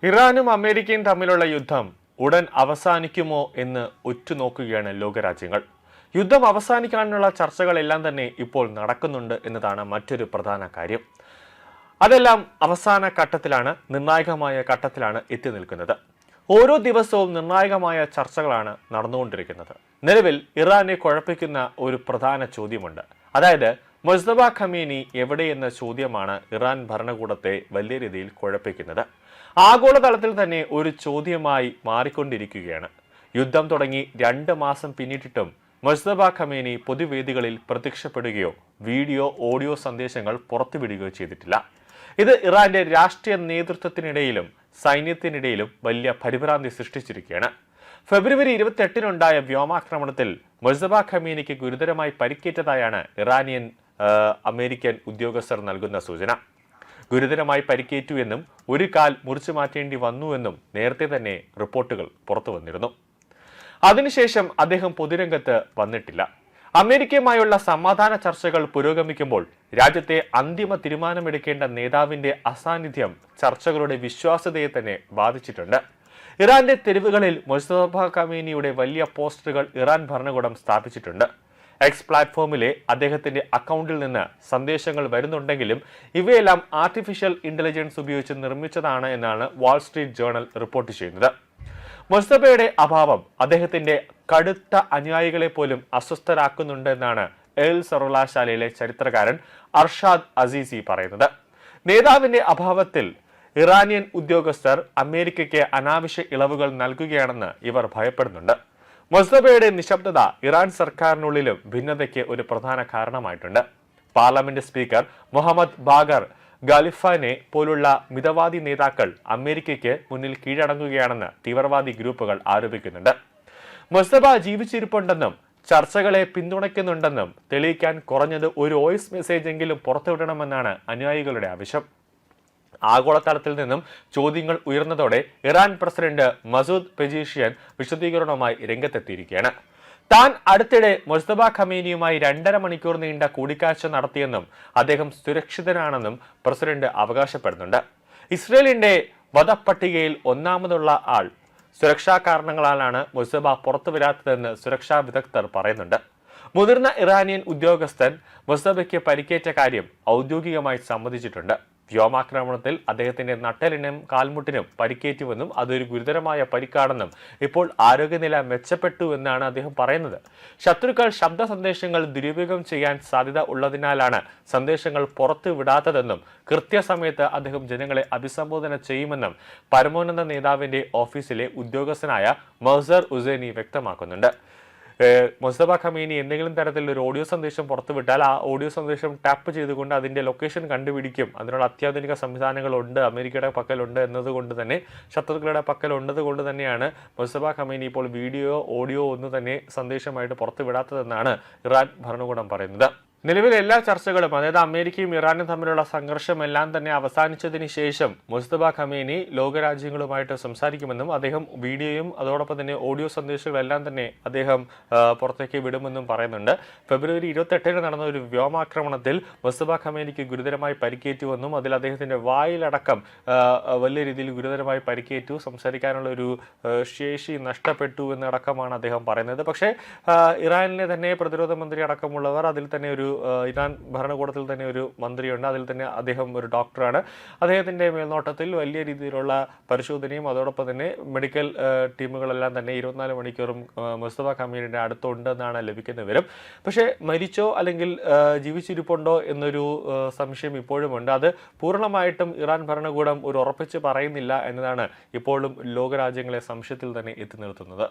ഇറാനും അമേരിക്കയും തമ്മിലുള്ള യുദ്ധം ഉടൻ അവസാനിക്കുമോ എന്ന് ഉറ്റുനോക്കുകയാണ് ലോകരാജ്യങ്ങൾ. യുദ്ധം അവസാനിക്കാനുള്ള ചർച്ചകളെല്ലാം തന്നെ ഇപ്പോൾ നടക്കുന്നുണ്ട് എന്നതാണ് മറ്റൊരു പ്രധാന കാര്യം. അതെല്ലാം അവസാന ഘട്ടത്തിലാണ്, നിർണായകമായ ഘട്ടത്തിലാണ് എത്തി നിൽക്കുന്നത്. ഓരോ ദിവസവും നിർണായകമായ ചർച്ചകളാണ് നടന്നുകൊണ്ടിരിക്കുന്നത്. നിലവിൽ ഇറാനെ കുഴപ്പിക്കുന്ന ഒരു പ്രധാന ചോദ്യമുണ്ട്. അതായത് മുസ്തഫ ഖമീനി എവിടെയെന്ന ചോദ്യമാണ് ഇറാൻ ഭരണകൂടത്തെ വലിയ രീതിയിൽ കുഴപ്പിക്കുന്നത്. ആഗോളതലത്തിൽ തന്നെ ഒരു ചോദ്യമായി മാറിക്കൊണ്ടിരിക്കുകയാണ്. യുദ്ധം തുടങ്ങി 2 മാസം പിന്നിട്ടിട്ടും മുസ്തഫ ഖമീനി പൊതുവേദികളിൽ പ്രത്യക്ഷപ്പെടുകയോ വീഡിയോ ഓഡിയോ സന്ദേശങ്ങൾ പുറത്തുവിടുകയോ ചെയ്തിട്ടില്ല. ഇത് ഇറാന്റെ രാഷ്ട്രീയ നേതൃത്വത്തിനിടയിലും സൈന്യത്തിനിടയിലും വലിയ പരിഭ്രാന്തി സൃഷ്ടിച്ചിരിക്കുകയാണ്. ഫെബ്രുവരി 28-നുണ്ടായ വ്യോമാക്രമണത്തിൽ മുസ്തഫ ഖമീനിക്ക് ഗുരുതരമായി പരിക്കേറ്റതായാണ് ഇറാനിയൻ അമേരിക്കൻ ഉദ്യോഗസ്ഥർ നൽകുന്ന സൂചന. ഗുരുതരമായി പരിക്കേറ്റു എന്നും ഒരു കാൽ മുറിച്ചു മാറ്റേണ്ടി വന്നുവെന്നും നേരത്തെ തന്നെ റിപ്പോർട്ടുകൾ പുറത്തു വന്നിരുന്നു. അതിനുശേഷം അദ്ദേഹം പൊതുരംഗത്ത് വന്നിട്ടില്ല. അമേരിക്കയുമായുള്ള സമാധാന ചർച്ചകൾ പുരോഗമിക്കുമ്പോൾ രാജ്യത്തെ അന്തിമ തീരുമാനമെടുക്കേണ്ട നേതാവിന്റെ അസാന്നിധ്യം ചർച്ചകളുടെ വിശ്വാസ്യതയെ തന്നെ ബാധിച്ചിട്ടുണ്ട്. ഇറാന്റെ തെരുവുകളിൽ മുസ്തഫ ഖമീനിയുടെ വലിയ പോസ്റ്ററുകൾ ഇറാൻ ഭരണകൂടം സ്ഥാപിച്ചിട്ടുണ്ട്. എക്സ് പ്ലാറ്റ്ഫോമിലെ അദ്ദേഹത്തിന്റെ അക്കൗണ്ടിൽ നിന്ന് സന്ദേശങ്ങൾ വരുന്നുണ്ടെങ്കിലും ഇവയെല്ലാം ആർട്ടിഫിഷ്യൽ ഇന്റലിജൻസ് ഉപയോഗിച്ച് നിർമ്മിച്ചതാണ് എന്നാണ് വാൾസ്ട്രീറ്റ് ജേർണൽ റിപ്പോർട്ട് ചെയ്യുന്നത്. മുസ്തഫയുടെ അഭാവം അദ്ദേഹത്തിന്റെ കടുത്ത അനുയായികളെ പോലും അസ്വസ്ഥരാക്കുന്നുണ്ടെന്നാണ് എൽ സർവകലാശാലയിലെ ചരിത്രകാരൻ അർഷാദ് അസീസി പറയുന്നത്. നേതാവിന്റെ അഭാവത്തിൽ ഇറാനിയൻ ഉദ്യോഗസ്ഥർ അമേരിക്കയ്ക്ക് അനാവശ്യ ഇളവുകൾ നൽകുകയാണെന്ന് ഇവർ ഭയപ്പെടുന്നുണ്ട്. മുസ്തഫയുടെ നിശബ്ദത ഇറാൻ സർക്കാരിനുള്ളിലും ഭിന്നതയ്ക്ക് ഒരു പ്രധാന കാരണമായിട്ടുണ്ട്. പാർലമെന്റ് സ്പീക്കർ മുഹമ്മദ് ബാഗർ ഖാലിഫാനെ പോലുള്ള മിതവാദി നേതാക്കൾ അമേരിക്കയ്ക്ക് മുന്നിൽ കീഴടങ്ങുകയാണെന്ന് തീവ്രവാദി ഗ്രൂപ്പുകൾ ആരോപിക്കുന്നുണ്ട്. മുസ്തഫ ജീവിച്ചിരിപ്പുണ്ടെന്നും ചർച്ചകളെ പിന്തുണയ്ക്കുന്നുണ്ടെന്നും തെളിയിക്കാൻ കുറഞ്ഞത് ഒരു വോയിസ് മെസ്സേജ് എങ്കിലും പുറത്തുവിടണമെന്നാണ് അനുയായികളുടെ ആവശ്യം. ആഗോളതലത്തിൽ നിന്നും ചോദ്യങ്ങൾ ഉയർന്നതോടെ ഇറാൻ പ്രസിഡന്റ് മസൂദ് പെജീഷിയൻ വിശദീകരണവുമായി രംഗത്തെത്തിയിരിക്കുകയാണ്. താൻ അടുത്തിടെ മുസ്തഫ ഖമീനിയുമായി 2.5 മണിക്കൂർ നീണ്ട കൂടിക്കാഴ്ച നടത്തിയെന്നും അദ്ദേഹം സുരക്ഷിതനാണെന്നും പ്രസിഡന്റ് അവകാശപ്പെടുന്നുണ്ട്. ഇസ്രയേലിന്റെ വധപ്പട്ടികയിൽ ഒന്നാമതുള്ള ആൾ സുരക്ഷാ കാരണങ്ങളാലാണ് മുസ്തഫ പുറത്തുവരാത്തതെന്ന് സുരക്ഷാ വിദഗ്ധർ പറയുന്നുണ്ട്. മുതിർന്ന ഇറാനിയൻ ഉദ്യോഗസ്ഥൻ മുസ്തഫയ്ക്ക് പരിക്കേറ്റ കാര്യം ഔദ്യോഗികമായി സമ്മതിച്ചിട്ടുണ്ട്. വ്യോമാക്രമണത്തിൽ അദ്ദേഹത്തിന്റെ നട്ടെല്ലിനും കാൽമുട്ടിനും പരിക്കേറ്റുവെന്നും അതൊരു ഗുരുതരമായ പരിക്കാണെന്നും ഇപ്പോൾ ആരോഗ്യനില മെച്ചപ്പെട്ടു എന്നാണ് അദ്ദേഹം പറയുന്നത്. ശത്രുക്കൾ ശബ്ദ സന്ദേശങ്ങൾ ദുരുപയോഗം ചെയ്യാൻ സാധ്യത ഉള്ളതിനാലാണ് സന്ദേശങ്ങൾ പുറത്തു വിടാത്തതെന്നും കൃത്യസമയത്ത് അദ്ദേഹം ജനങ്ങളെ അഭിസംബോധന ചെയ്യുമെന്നും പരമോന്നത നേതാവിന്റെ ഓഫീസിലെ ഉദ്യോഗസ്ഥനായ മഹ്സർ ഉസൈനി വ്യക്തമാക്കുന്നുണ്ട്. മുസ്തഫ ഖമീനി എന്തെങ്കിലും തരത്തിൽ ഒരു ഓഡിയോ സന്ദേശം പുറത്തുവിട്ടാൽ ആ ഓഡിയോ സന്ദേശം ടാപ്പ് ചെയ്തുകൊണ്ട് അതിന്റെ ലൊക്കേഷൻ കണ്ടുപിടിക്കും. അതിനുള്ള അത്യാധുനിക സംവിധാനങ്ങളുണ്ട്, അമേരിക്കയുടെ പക്കലുണ്ട് എന്നതുകൊണ്ട് തന്നെ, ശത്രുക്കളുടെ പക്കലുള്ളത് കൊണ്ട് തന്നെയാണ് മുസ്തഫ ഖമീനി ഇപ്പോൾ വീഡിയോ ഓഡിയോ ഒന്നും തന്നെ സന്ദേശമായിട്ട് പുറത്തുവിടാത്തതെന്നാണ് ഇറാൻ ഭരണകൂടം പറയുന്നത്. നിലവിൽ എല്ലാ ചർച്ചകളും, അതായത് അമേരിക്കയും ഇറാനും തമ്മിലുള്ള സംഘർഷം എല്ലാം തന്നെ അവസാനിച്ചതിന് ശേഷം മുസ്തഫ ഖമീനി ലോകരാജ്യങ്ങളുമായിട്ട് സംസാരിക്കുമെന്നും അദ്ദേഹം വീഡിയോയും അതോടൊപ്പം തന്നെ ഓഡിയോ സന്ദേശങ്ങളെല്ലാം തന്നെ അദ്ദേഹം പുറത്തേക്ക് വിടുമെന്നും പറയുന്നുണ്ട്. ഫെബ്രുവരി 28-ന് നടന്ന ഒരു വ്യോമാക്രമണത്തിൽ മുസ്തഫ ഖമീനിക്ക് ഗുരുതരമായി പരിക്കേറ്റുവെന്നും അതിൽ അദ്ദേഹത്തിന്റെ വായിലടക്കം വലിയ രീതിയിൽ ഗുരുതരമായി പരിക്കേറ്റു, സംസാരിക്കാനുള്ള ഒരു ശേഷി നഷ്ടപ്പെട്ടു എന്നടക്കമാണ് അദ്ദേഹം പറയുന്നത്. പക്ഷേ ഇറാനിലെ തന്നെ പ്രതിരോധ മന്ത്രി അടക്കമുള്ളവർ, അതിൽ തന്നെ ഒരു ഇറാൻ ഭരണകൂടത്തിൽ തന്നെ ഒരു മന്ത്രിയുണ്ട്, അതിൽ തന്നെ അദ്ദേഹം ഒരു ഡോക്ടറാണ്. അദ്ദേഹത്തിന്റെ മേൽനോട്ടത്തിൽ വലിയ രീതിയിലുള്ള പരിശോധനയും അതോടൊപ്പം തന്നെ മെഡിക്കൽ ടീമുകളെല്ലാം തന്നെ 24 മണിക്കൂറും മുസ്തഫ ഖമീനിയുടെ അടുത്തുണ്ടെന്നാണ് ലഭിക്കുന്ന വിവരം. പക്ഷേ മരിച്ചോ അല്ലെങ്കിൽ ജീവിച്ചിരിപ്പുണ്ടോ എന്നൊരു സംശയം ഇപ്പോഴുമുണ്ട്. അത് പൂർണ്ണമായിട്ടും ഇറാൻ ഭരണകൂടം ഒരു ഉറപ്പിച്ച് പറയുന്നില്ല എന്നതാണ് ഇപ്പോഴും ലോകരാജ്യങ്ങളെ സംശയത്തിൽ തന്നെ എത്തി നിർത്തുന്നത്.